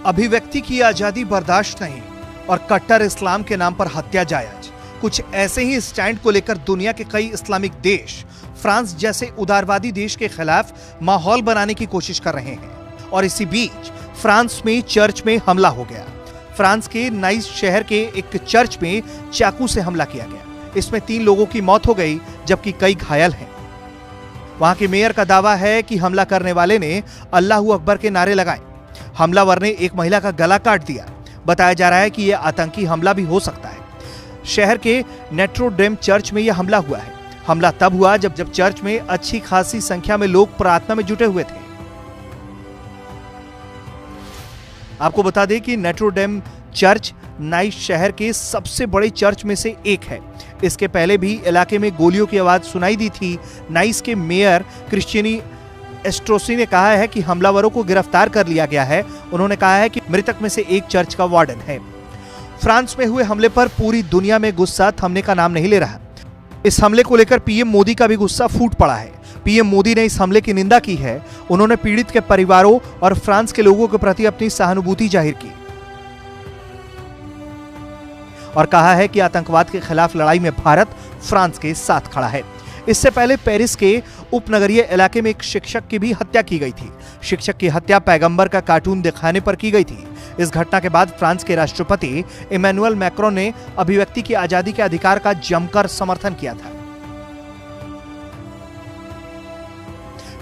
अभिव्यक्ति की आजादी बर्दाश्त नहीं और कट्टर इस्लाम के नाम पर हत्या जायज। कुछ ऐसे ही स्टैंड को लेकर दुनिया के कई इस्लामिक देश फ्रांस जैसे उदारवादी देश के खिलाफ माहौल बनाने की कोशिश कर रहे हैं। और इसी बीच फ्रांस में चर्च में हमला हो गया। फ्रांस के नाइस शहर के एक चर्च में चाकू से हमला किया गया। इसमें 3 लोगों की मौत हो गई जबकि कई घायल हैं। वहां के मेयर का दावा है कि हमला करने वाले ने अल्लाहू अकबर के नारे लगाए। हमलावर ने एक महिला का गला काट दिया। बताया जा रहा है कि यह आतंकी हमला भी हो सकता है। शहर के नोट्रे-डेम चर्च में यह हमला हुआ है। हमला तब हुआ जब चर्च में अच्छी खासी संख्या में लोग प्रार्थना में जुटे हुए थे। आपको बता दें कि नोट्रे-डेम चर्च नाइस शहर के सबसे बड़े चर्च में से एक है। इसके पहले भी इलाके में गोलियों की आवाज सुनाई दी थी। नाइस के मेयर क्रिश्चियनी एस्ट्रोसी ने कहा है कि हमलावरों को गिरफ्तार कर लिया गया है। उन्होंने कहा है कि मृतक में से एक चर्च का वार्डन है। फ्रांस में हुए हमले पर पूरी दुनिया में गुस्सा थमने का नाम नहीं ले रहा। इस हमले को लेकर पीएम मोदी का भी गुस्सा फूट पड़ा है। पीएम मोदी ने इस हमले की निंदा की है। उन्होंने पीड़ित के परिवारों और फ्रांस के लोगों के प्रति अपनी सहानुभूति जाहिर की और कहा है कि आतंकवाद के खिलाफ लड़ाई में भारत फ्रांस के साथ खड़ा है। इससे पहले पेरिस के उपनगरीय इलाके में एक शिक्षक की भी हत्या की गई थी। शिक्षक की हत्या पैगंबर का कार्टून दिखाने पर की गई थी। इस घटना के बाद फ्रांस के राष्ट्रपति इमैनुअल मैक्रोन ने अभिव्यक्ति की आजादी के अधिकार का जमकर समर्थन किया था।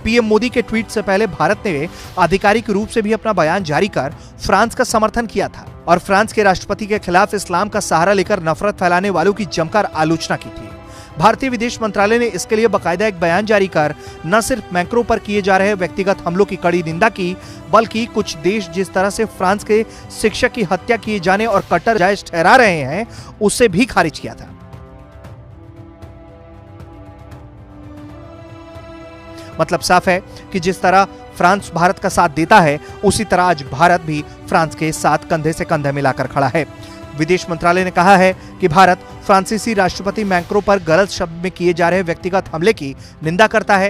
पीएम मोदी के ट्वीट से पहले भारत ने आधिकारिक रूप से भी अपना बयान जारी कर फ्रांस का समर्थन किया था और फ्रांस के राष्ट्रपति के खिलाफ इस्लाम का सहारा लेकर नफरत फैलाने वालों की जमकर आलोचना की थी। भारतीय विदेश मंत्रालय ने इसके लिए बाकायदा एक बयान जारी कर न सिर्फ मैक्रो पर किए जा रहे व्यक्तिगत हमलों की कड़ी निंदा की, बल्कि कुछ देश जिस तरह से फ्रांस के शिक्षक की हत्या किए जाने और कट्टर जायज ठहरा रहे हैं, उसे भी खारिज किया था। मतलब साफ है कि जिस तरह फ्रांस भारत का साथ देता है, उसी तरह आज भारत भी फ्रांस के साथ कंधे से कंधा मिलाकर खड़ा है। विदेश मंत्रालय ने कहा है कि भारत फ्रांसीसी राष्ट्रपति मैक्रो पर गलत शब्द में किए जा रहे व्यक्तिगत हमले की निंदा करता है,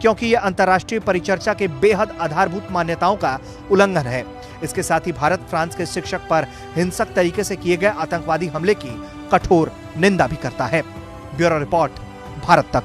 क्योंकि यह अंतर्राष्ट्रीय परिचर्चा के बेहद आधारभूत मान्यताओं का उल्लंघन है। इसके साथ ही भारत फ्रांस के शिक्षक पर हिंसक तरीके से किए गए आतंकवादी हमले की कठोर निंदा भी करता है। ब्यूरो रिपोर्ट, भारत तक।